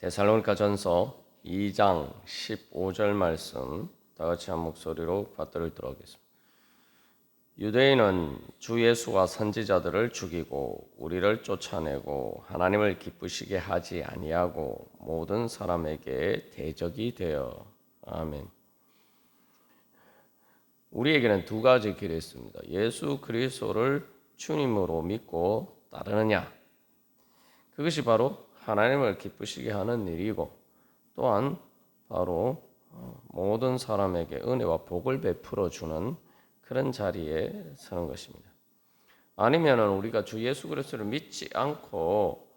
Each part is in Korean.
데살로니가전서 2장 15절 말씀 다 같이 한 목소리로 받들도록 하겠습니다. 유대인은 주 예수와 선지자들을 죽이고 우리를 쫓아내고 하나님을 기쁘시게 하지 아니하고 모든 사람에게 대적이 되어. 아멘. 우리에게는 두 가지 길이 있습니다. 예수 그리스도를 주님으로 믿고 따르느냐, 그것이 바로 하나님을 기쁘시게 하는 일이고, 또한 바로 모든 사람에게 은혜와 복을 베풀어 주는 그런 자리에 서는 것입니다. 아니면은 우리가 주 예수 그리스도를 믿지 않고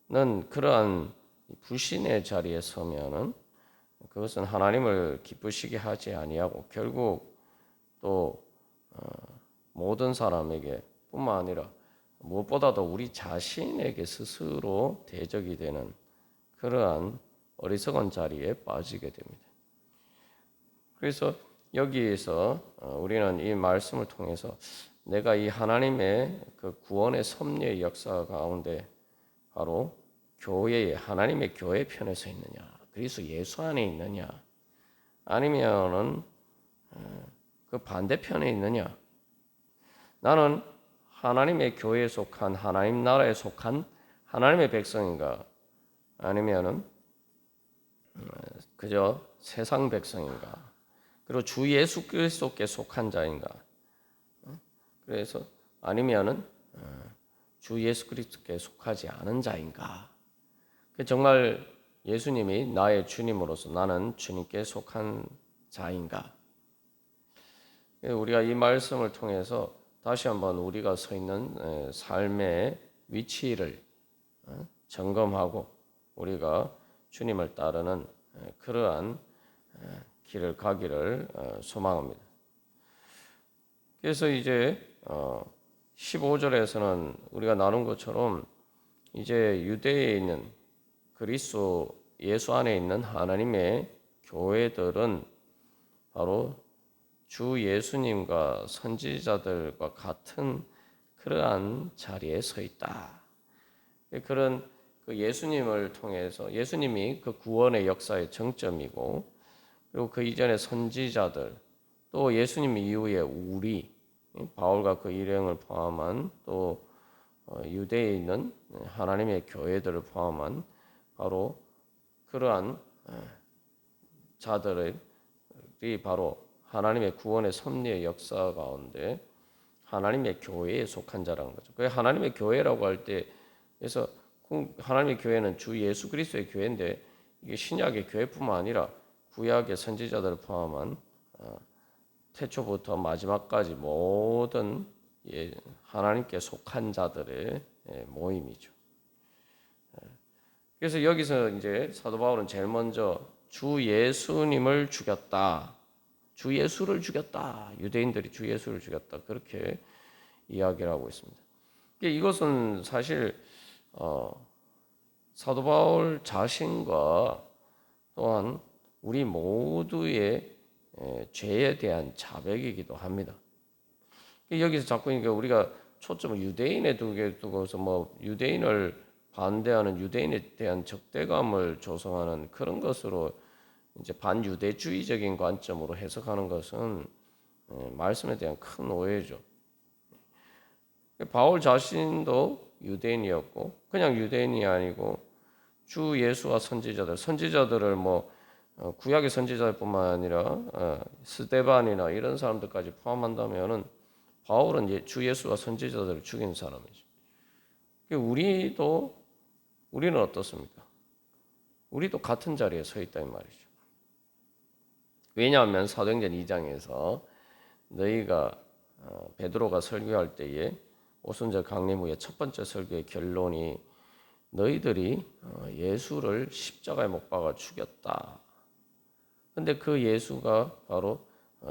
는 그러한 불신의 자리에 서면은 그것은 하나님을 기쁘시게 하지 아니하고 결국 또 모든 사람에게 뿐만 아니라 무엇보다도 우리 자신에게 스스로 대적이 되는 그러한 어리석은 자리에 빠지게 됩니다. 그래서 여기에서 우리는 이 말씀을 통해서 내가 이 하나님의 그 구원의 섭리의 역사 가운데 바로 교회의 하나님의 교회 편에 서 있느냐, 그리스도 예수 안에 있느냐, 아니면은 그 반대편에 있느냐. 나는 하나님의 교회에 속한 하나님 나라에 속한 하나님의 백성인가, 아니면은 그저 세상 백성인가, 그리고 주 예수 그리스도께 속한 자인가. 그래서 아니면은 주 예수 그리스도께 속하지 않은 자인가. 정말 예수님이 나의 주님으로서 나는 주님께 속한 자인가. 우리가 이 말씀을 통해서 다시 한번 우리가 서 있는 삶의 위치를 점검하고 우리가 주님을 따르는 그러한 길을 가기를 소망합니다. 그래서 이제 15절에서는 우리가 나눈 것처럼 이제 유대에 있는 그리스도 예수 안에 있는 하나님의 교회들은 바로 주 예수님과 선지자들과 같은 그러한 자리에 서 있다. 그런 그 예수님을 통해서 예수님이 그 구원의 역사의 정점이고, 그리고 그 이전의 선지자들, 또 예수님 이후에 우리 바울과 그 일행을 포함한 또 유대에 있는 하나님의 교회들을 포함한 바로 그러한 자들이 바로 하나님의 구원의 섭리의 역사 가운데 하나님의 교회에 속한 자라는 거죠. 그 하나님의 교회라고 할 때, 그래서 하나님의 교회는 주 예수 그리스도의 교회인데, 이게 신약의 교회뿐만 아니라 구약의 선지자들을 포함한 태초부터 마지막까지 모든 하나님께 속한 자들의 모임이죠. 그래서 여기서 이제 사도 바울은 제일 먼저 주 예수님을 죽였다, 주 예수를 죽였다, 유대인들이 주 예수를 죽였다, 그렇게 이야기를 하고 있습니다. 이것은 사실 사도 바울 자신과 또한 우리 모두의 죄에 대한 자백이기도 합니다. 여기서 자꾸 우리가 초점을 유대인에 두고서 뭐 유대인을 반대하는 유대인에 대한 적대감을 조성하는 그런 것으로 이제 반유대주의적인 관점으로 해석하는 것은 말씀에 대한 큰 오해죠. 바울 자신도 유대인이었고, 그냥 유대인이 아니고 주 예수와 선지자들을 뭐 구약의 선지자뿐만 아니라 스데반이나 이런 사람들까지 포함한다면은 바울은 주 예수와 선지자들을 죽인 사람이죠. 우리는 어떻습니까? 우리도 같은 자리에 서 있다 이 말이죠. 왜냐하면 사도행전 2장에서 너희가 베드로가 설교할 때에 오순절 강림 후에 첫 번째 설교의 결론이 너희들이 예수를 십자가에 못 박아 죽였다. 근데 그 예수가 바로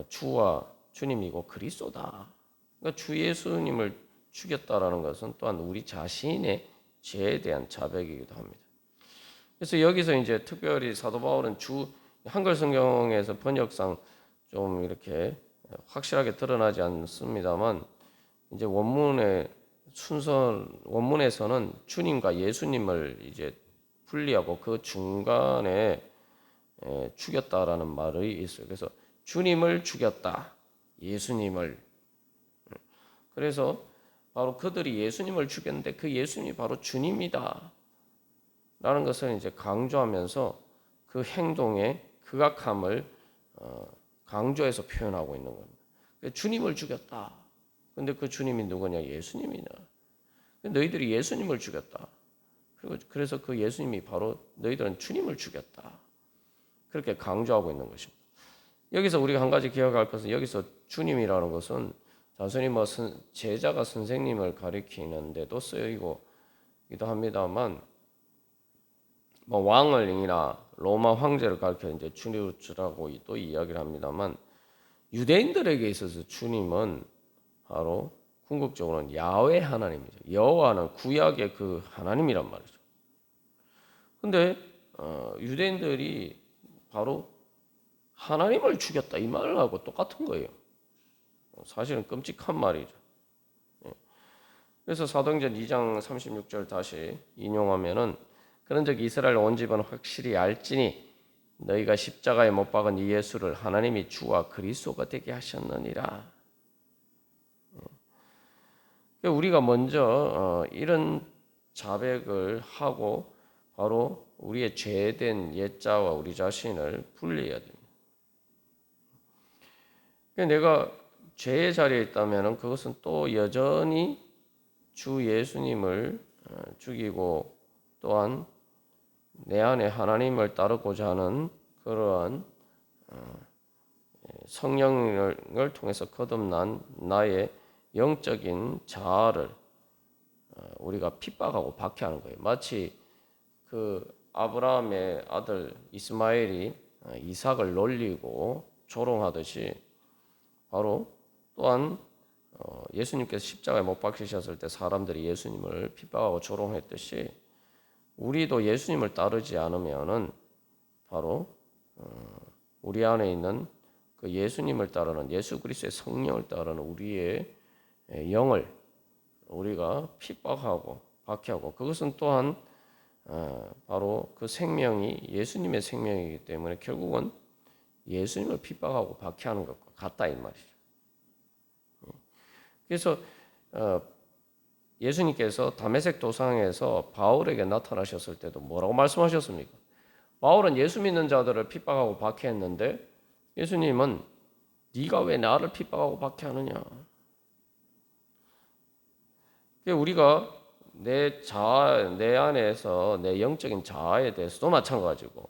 주와 주님이고 그리스도다. 그러니까 주 예수님을 죽였다라는 것은 또한 우리 자신의 죄에 대한 자백이기도 합니다. 그래서 여기서 이제 특별히 사도 바울은 한글 성경에서 번역상 좀 이렇게 확실하게 드러나지 않습니다만, 이제 원문에서 순서 원문에서는 주님과 예수님을 이제 분리하고 그 중간에 죽였다라는 말이 있어요. 그래서 주님을 죽였다. 예수님을. 그래서 바로 그들이 예수님을 죽였는데 그 예수님이 바로 주님이다. 라는 것을 이제 강조하면서 그 행동의 극악함을 강조해서 표현하고 있는 겁니다. 주님을 죽였다. 근데 그 주님이 누구냐? 예수님이냐? 너희들이 예수님을 죽였다. 그래서 그 예수님이 바로 너희들은 주님을 죽였다. 그렇게 강조하고 있는 것입니다. 여기서 우리가 한 가지 기억할 것은 여기서 주님이라는 것은 단순히 뭐 제자가 선생님을 가리키는 데도 쓰이기도 합니다만 뭐 왕을이나 로마 황제를 가리켜 이제 주라고 또 이야기를 합니다만 유대인들에게 있어서 주님은 바로 궁극적으로는 야훼 하나님이죠. 여호와는 구약의 그 하나님이란 말이죠. 근데 유대인들이 바로 하나님을 죽였다 이 말을 하고 똑같은 거예요. 사실은 끔찍한 말이죠. 그래서 사도행전 2장 36절 다시 인용하면은 그런즉 이스라엘 온 집은 확실히 알지니 너희가 십자가에 못 박은 이 예수를 하나님이 주와 그리스도가 되게 하셨느니라. 우리가 먼저 이런 자백을 하고 바로 우리의 죄된 옛자와 우리 자신을 분리해야 됩니다. 내가 죄의 자리에 있다면 그것은 또 여전히 주 예수님을 죽이고 또한 내 안에 하나님을 따르고자 하는 그러한 성령을 통해서 거듭난 나의 영적인 자아를 우리가 핍박하고 박해하는 거예요. 마치 그 아브라함의 아들 이스마엘이 이삭을 놀리고 조롱하듯이 바로 또한 예수님께서 십자가에 못 박히셨을 때 사람들이 예수님을 핍박하고 조롱했듯이 우리도 예수님을 따르지 않으면은 바로 우리 안에 있는 그 예수님을 따르는 예수 그리스도의 성령을 따르는 우리의 영을 우리가 핍박하고 박해하고 그것은 또한 바로 그 생명이 예수님의 생명이기 때문에 결국은 예수님을 핍박하고 박해하는 것과 같다 이 말이죠. 그래서 예수님께서 다메섹 도상에서 바울에게 나타나셨을 때도 뭐라고 말씀하셨습니까? 바울은 예수 믿는 자들을 핍박하고 박해했는데 예수님은 네가 왜 나를 핍박하고 박해하느냐? 우리가 내 안에서 내 영적인 자아에 대해서도 마찬가지고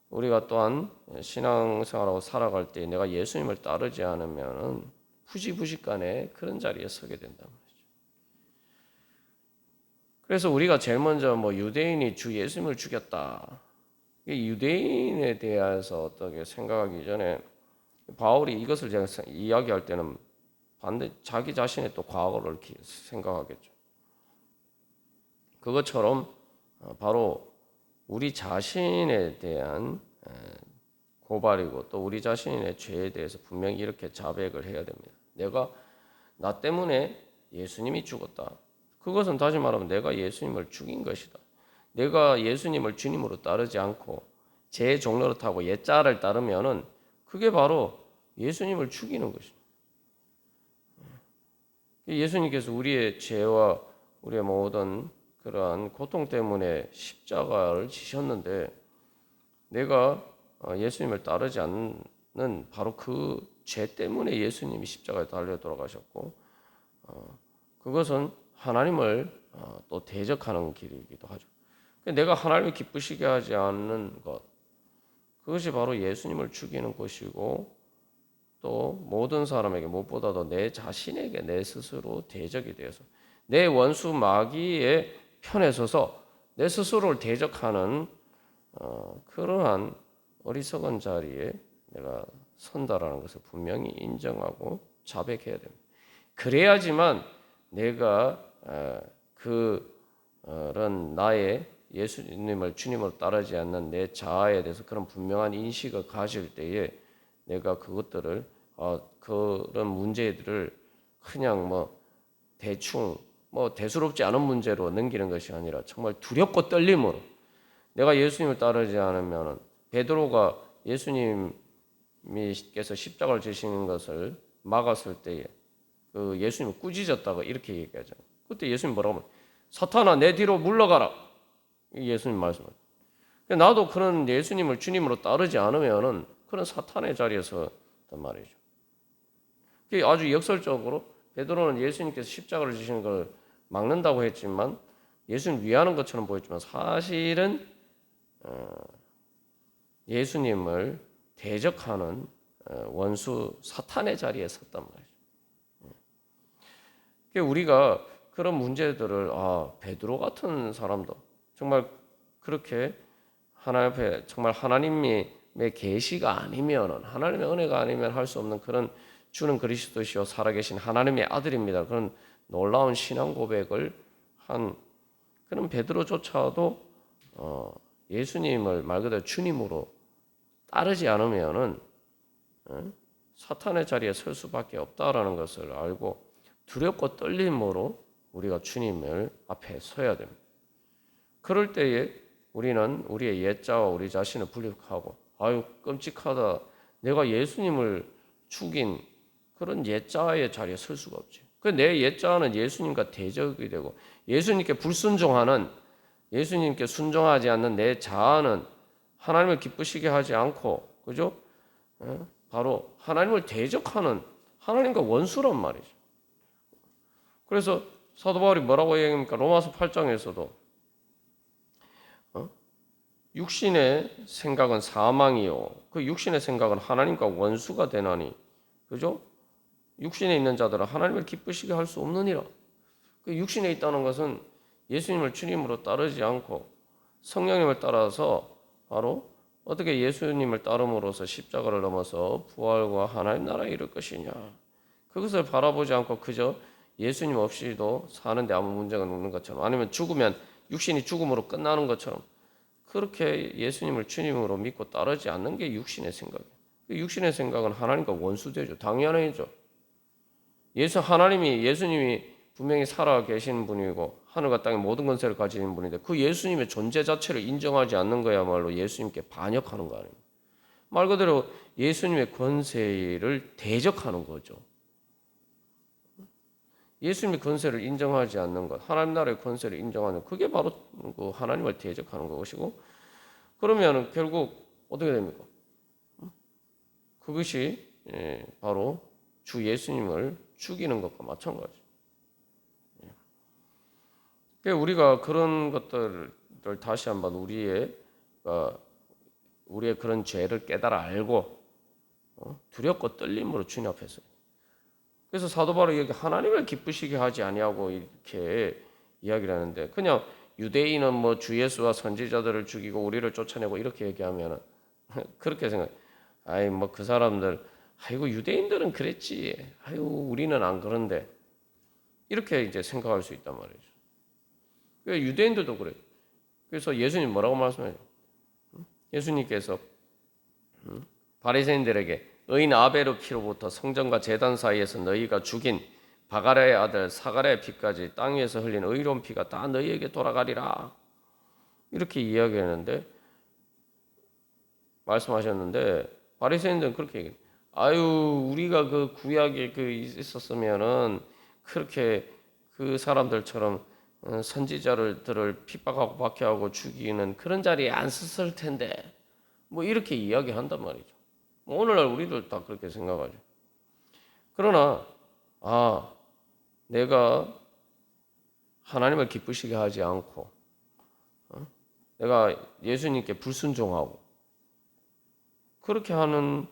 우리가 또한 신앙생활하고 살아갈 때 내가 예수님을 따르지 않으면 부지부지간에 그런 자리에 서게 된단 말이죠. 그래서 우리가 제일 먼저 뭐 유대인이 주 예수님을 죽였다. 유대인에 대해서 어떻게 생각하기 전에 바울이 이것을 제가 이야기할 때는 반대 자기 자신의 또 과거를 생각하겠죠. 그것처럼 바로 우리 자신에 대한 고발이고 또 우리 자신의 죄에 대해서 분명히 이렇게 자백을 해야 됩니다. 내가 나 때문에 예수님이 죽었다. 그것은 다시 말하면 내가 예수님을 죽인 것이다. 내가 예수님을 주님으로 따르지 않고 제 종로를 타고 옛자를 따르면은 그게 바로 예수님을 죽이는 것입니다. 예수님께서 우리의 죄와 우리의 모든 그러한 고통 때문에 십자가를 지셨는데 내가 예수님을 따르지 않는 바로 그 죄 때문에 예수님이 십자가에 달려 돌아가셨고 그것은 하나님을 또 대적하는 길이기도 하죠. 내가 하나님을 기쁘시게 하지 않는 것 그것이 바로 예수님을 죽이는 것이고 또 모든 사람에게 무엇보다도 내 자신에게 내 스스로 대적이 되어서 내 원수 마귀의 편에 서서 내 스스로를 대적하는 그러한 어리석은 자리에 내가 선다라는 것을 분명히 인정하고 자백해야 됩니다. 그래야지만 내가 그런 나의 예수님을 주님으로 따르지 않는 내 자아에 대해서 그런 분명한 인식을 가질 때에 내가 그것들을 그런 문제들을 그냥 뭐 대충 뭐 대수롭지 않은 문제로 넘기는 것이 아니라 정말 두렵고 떨림으로 내가 예수님을 따르지 않으면 베드로가 예수님께서 십자가를 지시는 것을 막았을 때에 그 예수님을 꾸짖었다고 이렇게 얘기하잖아요. 그때 예수님 뭐라고 하면 사탄아 내 뒤로 물러가라. 예수님 말씀을. 나도 그런 예수님을 주님으로 따르지 않으면은 그런 사탄의 자리에 서단 말이죠. 아주 역설적으로 베드로는 예수님께서 십자가를 지시는 걸 막는다고 했지만 예수님 위하는 것처럼 보였지만 사실은 예수님을 대적하는 원수 사탄의 자리에 섰단 말이죠. 우리가 그런 문제들을 베드로 같은 사람도 정말 그렇게 하나님 앞에 정말 하나님의 계시가 아니면은 하나님의 은혜가 아니면 할 수 없는 그런 주는 그리스도시요 살아계신 하나님의 아들입니다. 그런 놀라운 신앙 고백을 한 그런 베드로조차도 예수님을 말 그대로 주님으로 따르지 않으면은 사탄의 자리에 설 수밖에 없다라는 것을 알고 두렵고 떨림으로 우리가 주님을 앞에 서야 됩니다. 그럴 때에 우리는 우리의 옛자와 우리 자신을 분립하고 아유 끔찍하다. 내가 예수님을 죽인 그런 옛자의 자리에 설 수가 없지. 내 옛자는 예수님과 대적이 되고 예수님께 불순종하는 예수님께 순종하지 않는 내 자아는 하나님을 기쁘시게 하지 않고 그죠? 바로 하나님을 대적하는 하나님과 원수란 말이죠. 그래서 사도 바울이 뭐라고 얘기합니까? 로마서 8장에서도 육신의 생각은 사망이요 그 육신의 생각은 하나님과 원수가 되나니 그죠? 육신에 있는 자들은 하나님을 기쁘시게 할 수 없느니라. 그 육신에 있다는 것은 예수님을 주님으로 따르지 않고 성령님을 따라서 바로 어떻게 예수님을 따름으로써 십자가를 넘어서 부활과 하나님 나라에 이를 것이냐. 그것을 바라보지 않고 그저 예수님 없이도 사는데 아무 문제가 없는 것처럼 아니면 죽으면 육신이 죽음으로 끝나는 것처럼 그렇게 예수님을 주님으로 믿고 따르지 않는 게 육신의 생각이에요. 육신의 생각은 하나님과 원수되죠. 당연하죠. 예수님이 분명히 살아 계신 분이고 하늘과 땅의 모든 권세를 가지는 분인데 그 예수님의 존재 자체를 인정하지 않는 거야말로 예수님께 반역하는 거 아닙니까? 말 그대로 예수님의 권세를 대적하는 거죠. 예수님의 권세를 인정하지 않는 것, 하나님 나라의 권세를 인정하는 그게 바로 그 하나님을 대적하는 것이고 그러면 결국 어떻게 됩니까? 그것이 바로 주 예수님을 죽이는 것과 마찬가지. 우리가 그런 것들을 다시 한번 우리의 그런 죄를 깨달아 알고 두렵고 떨림으로 주님 앞에 서요. 그래서 사도 바울이 여기 하나님을 기쁘시게 하지 아니하고 이렇게 이야기를 하는데 그냥 유대인은 뭐 주 예수와 선지자들을 죽이고 우리를 쫓아내고 이렇게 얘기하면 그렇게 생각해. 아이 뭐 그 사람들 아이고 유대인들은 그랬지. 아이고 우리는 안 그런데 이렇게 이제 생각할 수 있단 말이죠. 유대인들도 그래요. 그래서 예수님 뭐라고 말씀해요? 예수님께서 바리새인들에게 의인 아벨의 피로부터 성전과 제단 사이에서 너희가 죽인 바가랴의 아들 사가랴의 피까지 땅 위에서 흘린 의로운 피가 다 너희에게 돌아가리라. 이렇게 이야기했는데 말씀하셨는데 바리새인들은 그렇게 얘기해요. 아유 우리가 그 구약에 있었으면은 그렇게 그 사람들처럼 선지자들을 핍박하고 박해하고 죽이는 그런 자리에 안 섰을 텐데 뭐 이렇게 이야기한단 말이죠. 오늘날 우리도 다 그렇게 생각하죠. 그러나 내가 하나님을 기쁘시게 하지 않고 내가 예수님께 불순종하고 그렇게 하는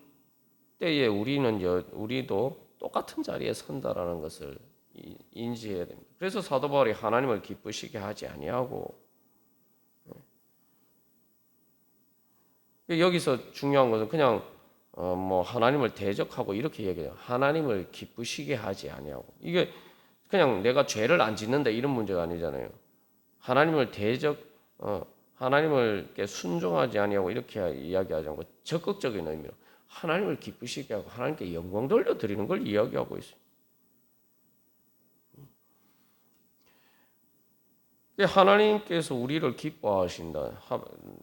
때에 우리도 똑같은 자리에 선다라는 것을 인지해야 됩니다. 그래서 사도 바울이 하나님을 기쁘시게 하지 아니하고 여기서 중요한 것은 그냥 뭐 하나님을 대적하고 이렇게 얘기해요. 하나님을 기쁘시게 하지 아니하고 이게 그냥 내가 죄를 안 짓는다 이런 문제가 아니잖아요. 하나님을 하나님을께 순종하지 아니하고 이렇게 이야기하지 않고 적극적인 의미로 하나님을 기쁘시게 하고 하나님께 영광 돌려 드리는 걸 이야기하고 있어요. 하나님께서 우리를 기뻐하신다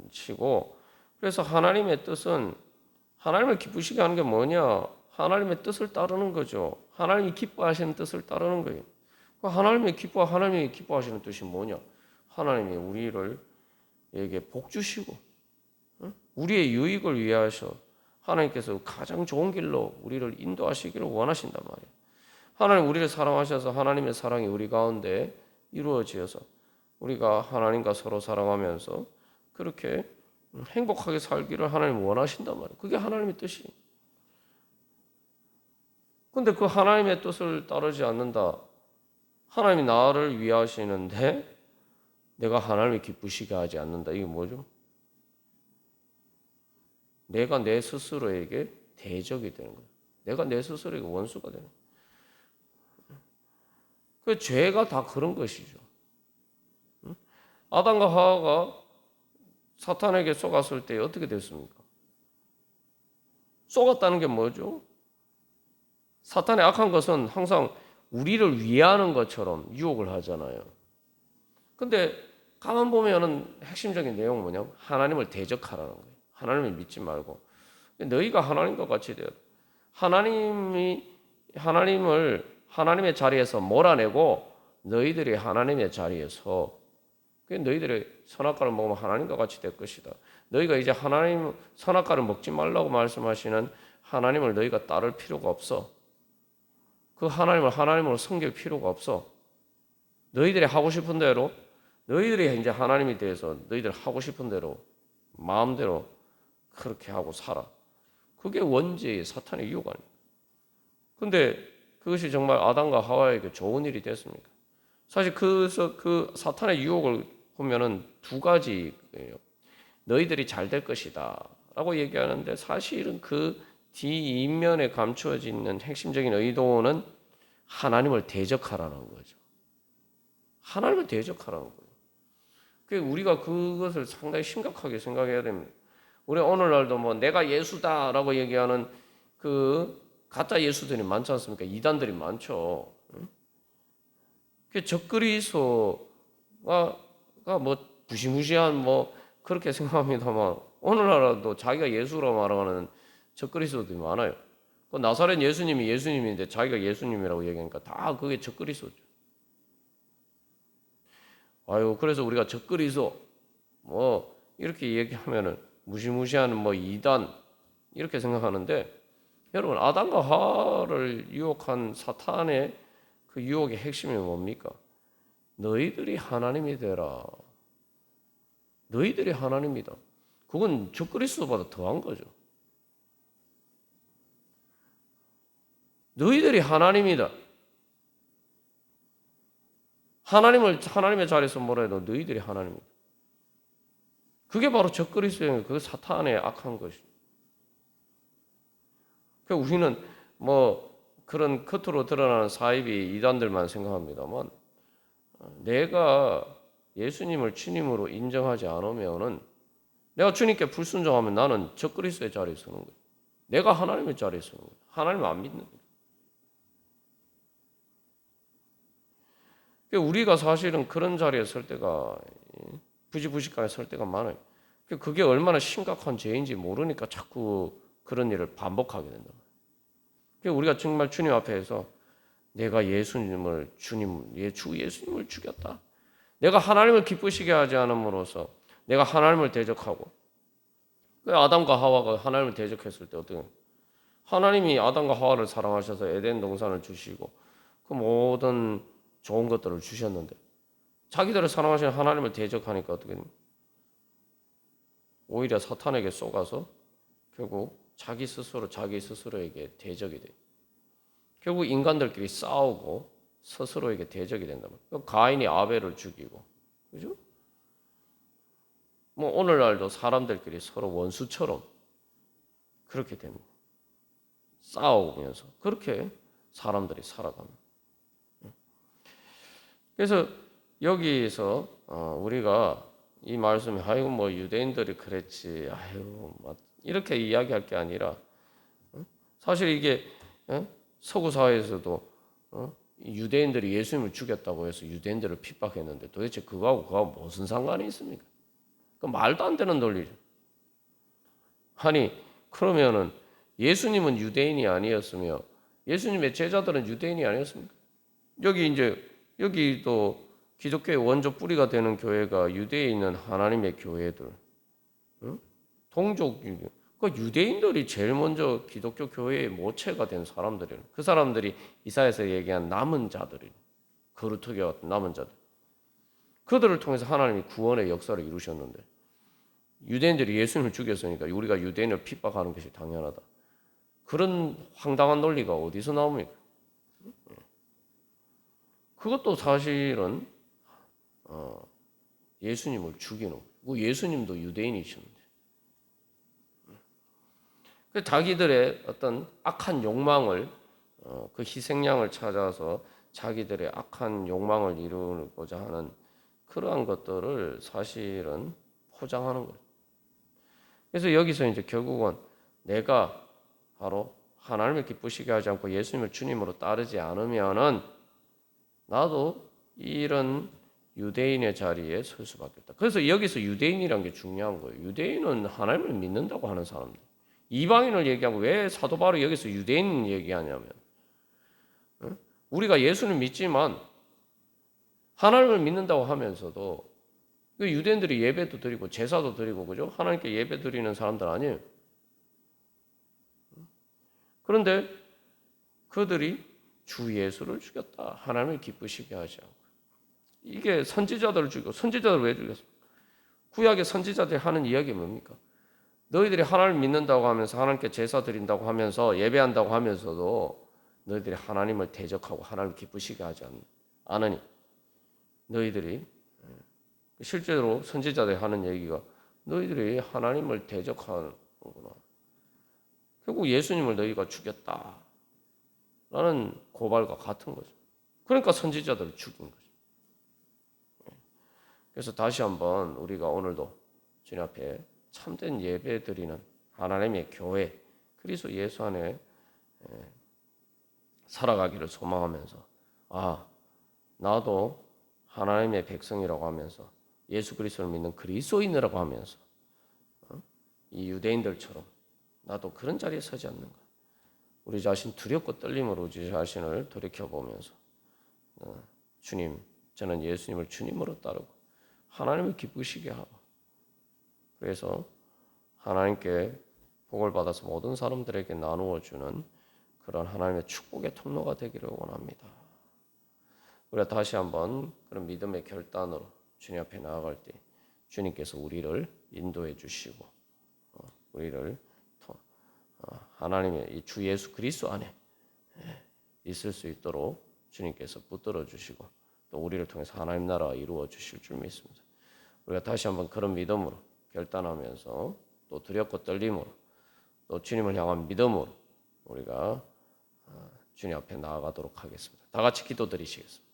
하시고, 그래서 하나님의 뜻은, 하나님을 기쁘시게 하는 게 뭐냐? 하나님의 뜻을 따르는 거죠. 하나님이 기뻐하시는 뜻을 따르는 거예요. 하나님이 기뻐하시는 뜻이 뭐냐? 하나님이 우리를 에게 복 주시고, 우리의 유익을 위하여 하나님께서 가장 좋은 길로 우리를 인도하시기를 원하신단 말이에요. 하나님 우리를 사랑하셔서 하나님의 사랑이 우리 가운데 이루어지어서 우리가 하나님과 서로 사랑하면서 그렇게 행복하게 살기를 하나님 원하신단 말이에요. 그게 하나님의 뜻이에요. 근데 그 하나님의 뜻을 따르지 않는다. 하나님이 나를 위하시는데 내가 하나님을 기쁘시게 하지 않는다. 이게 뭐죠? 내가 내 스스로에게 대적이 되는 거예요. 내가 내 스스로에게 원수가 되는 거예요. 그 죄가 다 그런 것이죠. 아담과 하와가 사탄에게 속았을 때 어떻게 됐습니까? 속았다는 게 뭐죠? 사탄의 악한 것은 항상 우리를 위하는 것처럼 유혹을 하잖아요. 근데 가만 보면은 핵심적인 내용은 뭐냐면 하나님을 대적하라는 거예요. 하나님을 믿지 말고 너희가 하나님과 같이 되어 하나님을 하나님의 자리에서 몰아내고 너희들이 하나님의 자리에서 너희들이 선악과를 먹으면 하나님과 같이 될 것이다. 너희가 이제 하나님 선악과를 먹지 말라고 말씀하시는 하나님을 너희가 따를 필요가 없어. 그 하나님으로 섬길 필요가 없어. 너희들이 하고 싶은 대로 너희들이 이제 하나님에 대해서 너희들 하고 싶은 대로 마음대로 그렇게 하고 살아. 그게 원죄의 사탄의 유혹 아닙니까? 근데 그것이 정말 아담과 하와에게 좋은 일이 됐습니까? 사실 그 사탄의 유혹을 보면은 두 가지예요. 너희들이 잘 될 것이다 라고 얘기하는데 사실은 그 뒷면에 감추어져 있는 핵심적인 의도는 하나님을 대적하라는 거죠. 하나님을 대적하라는 거예요. 그러니까 우리가 그것을 상당히 심각하게 생각해야 됩니다. 우리 오늘날도 뭐 내가 예수다라고 얘기하는 그 가짜 예수들이 많지 않습니까? 이단들이 많죠. 그 적그리스도가 뭐 무시무시한 뭐 그렇게 생각합니다만 오늘날도 자기가 예수라고 말하는 적그리스도들이 많아요. 그 나사렛 예수님이 예수님인데 자기가 예수님이라고 얘기하니까 다 그게 적그리스도죠. 아유, 그래서 우리가 적그리스도 뭐 이렇게 얘기하면은 무시무시한 뭐 이단 이렇게 생각하는데 여러분 아담과 하와를 유혹한 사탄의 그 유혹의 핵심이 뭡니까? 너희들이 하나님이 되라. 너희들이 하나님이다. 그건 적그리스도보다 더한 거죠. 너희들이 하나님이다. 하나님의 자리에서 뭐라 해도 너희들이 하나님이다. 그게 바로 적그리스도예요. 그게 사탄의 악한 것이죠. 그러니까 우리는 뭐 그런 겉으로 드러나는 사이비 이단들만 생각합니다만 내가 예수님을 주님으로 인정하지 않으면은 내가 주님께 불순종하면 나는 적그리스도의 자리에 서는 거예요. 내가 하나님의 자리에 서는 거예요. 하나님을 안 믿는 거예요. 그러니까 우리가 사실은 그런 자리에 설 때가 부지부식하게 설 때가 많아요. 그게 얼마나 심각한 죄인지 모르니까 자꾸 그런 일을 반복하게 된다. 그러니까 우리가 정말 주님 앞에서 내가 주 예수님을 죽였다. 내가 하나님을 기쁘시게 하지 않음으로써 내가 하나님을 대적하고 아담과 하와가 하나님을 대적했을 때 어떻게 하나님이 아담과 하와를 사랑하셔서 에덴 동산을 주시고 그 모든 좋은 것들을 주셨는데 자기들을 사랑하시는 하나님을 대적하니까 어떻게 됩니까? 오히려 사탄에게 속아서 결국 자기 스스로에게 대적이 돼요. 결국 인간들끼리 싸우고 스스로에게 대적이 된단 말이에요. 가인이 아벨을 죽이고, 그죠? 뭐 오늘날도 사람들끼리 서로 원수처럼 그렇게 됩니다. 싸우면서 그렇게 사람들이 살아갑니다. 그래서 여기서 우리가 이 말씀에 아이고 뭐 유대인들이 그랬지, 아유 이렇게 이야기할 게 아니라 사실 이게 서구 사회에서도 유대인들이 예수님을 죽였다고 해서 유대인들을 핍박했는데 도대체 그거하고 무슨 상관이 있습니까? 그 말도 안 되는 논리죠. 아니 그러면은 예수님은 유대인이 아니었으며 예수님의 제자들은 유대인이 아니었습니까? 여기 또 기독교의 원조 뿌리가 되는 교회가 유대에 있는 하나님의 교회들, 응? 동족 그 유대인들이 제일 먼저 기독교 교회의 모체가 된 사람들이에요. 그 사람들이 이사야에서 얘기한 남은 자들이 거루터기와 같은 남은 자들. 그들을 통해서 하나님이 구원의 역사를 이루셨는데 유대인들이 예수님을 죽였으니까 우리가 유대인을 핍박하는 것이 당연하다. 그런 황당한 논리가 어디서 나옵니까? 그것도 사실은 예수님을 죽이는 거예요. 예수님도 유대인이셨는데 자기들의 어떤 악한 욕망을 그 희생양을 찾아서 자기들의 악한 욕망을 이루고자 하는 그러한 것들을 사실은 포장하는 거예요. 그래서 여기서 이제 결국은 내가 바로 하나님을 기쁘시게 하지 않고 예수님을 주님으로 따르지 않으면은 나도 이런 유대인의 자리에 설 수밖에 없다. 그래서 여기서 유대인이란 게 중요한 거예요. 유대인은 하나님을 믿는다고 하는 사람들. 이방인을 얘기하고 왜 사도 바울이 여기서 유대인 얘기하냐면 우리가 예수를 믿지만 하나님을 믿는다고 하면서도 그 유대인들이 예배도 드리고 제사도 드리고 그죠? 하나님께 예배 드리는 사람들 아니에요. 그런데 그들이 주 예수를 죽였다. 하나님을 기쁘시게 하지 않고. 이게 선지자들을 죽이고 선지자들을 왜 죽였어? 구약의 선지자들이 하는 이야기가 뭡니까? 너희들이 하나님을 믿는다고 하면서 하나님께 제사 드린다고 하면서 예배한다고 하면서도 너희들이 하나님을 대적하고 하나님을 기쁘시게 하지 않으니 너희들이 실제로 선지자들이 하는 얘기가 너희들이 하나님을 대적하는구나. 결국 예수님을 너희가 죽였다. 라는 고발과 같은 거죠. 그러니까 선지자들을 죽인 거죠. 그래서 다시 한번 우리가 오늘도 주님 앞에 참된 예배 드리는 하나님의 교회 그리스도 예수 안에 살아가기를 소망하면서 나도 하나님의 백성이라고 하면서 예수 그리스도를 믿는 그리스도인이라고 하면서 이 유대인들처럼 나도 그런 자리에 서지 않는가. 우리 자신 두렵고 떨림으로 우리 자신을 돌이켜보면서 주님, 저는 예수님을 주님으로 따르고 하나님을 기쁘시게 하고 그래서 하나님께 복을 받아서 모든 사람들에게 나누어 주는 그런 하나님의 축복의 통로가 되기를 원합니다. 우리가 다시 한번 그런 믿음의 결단으로 주님 앞에 나아갈 때 주님께서 우리를 인도해 주시고 우리를 하나님의 이 주 예수 그리스도 안에 있을 수 있도록 주님께서 붙들어 주시고 또 우리를 통해서 하나님 나라가 이루어 주실 줄 믿습니다. 우리가 다시 한번 그런 믿음으로 결단하면서 또 두렵고 떨림으로 또 주님을 향한 믿음으로 우리가 주님 앞에 나아가도록 하겠습니다. 다 같이 기도드리시겠습니다.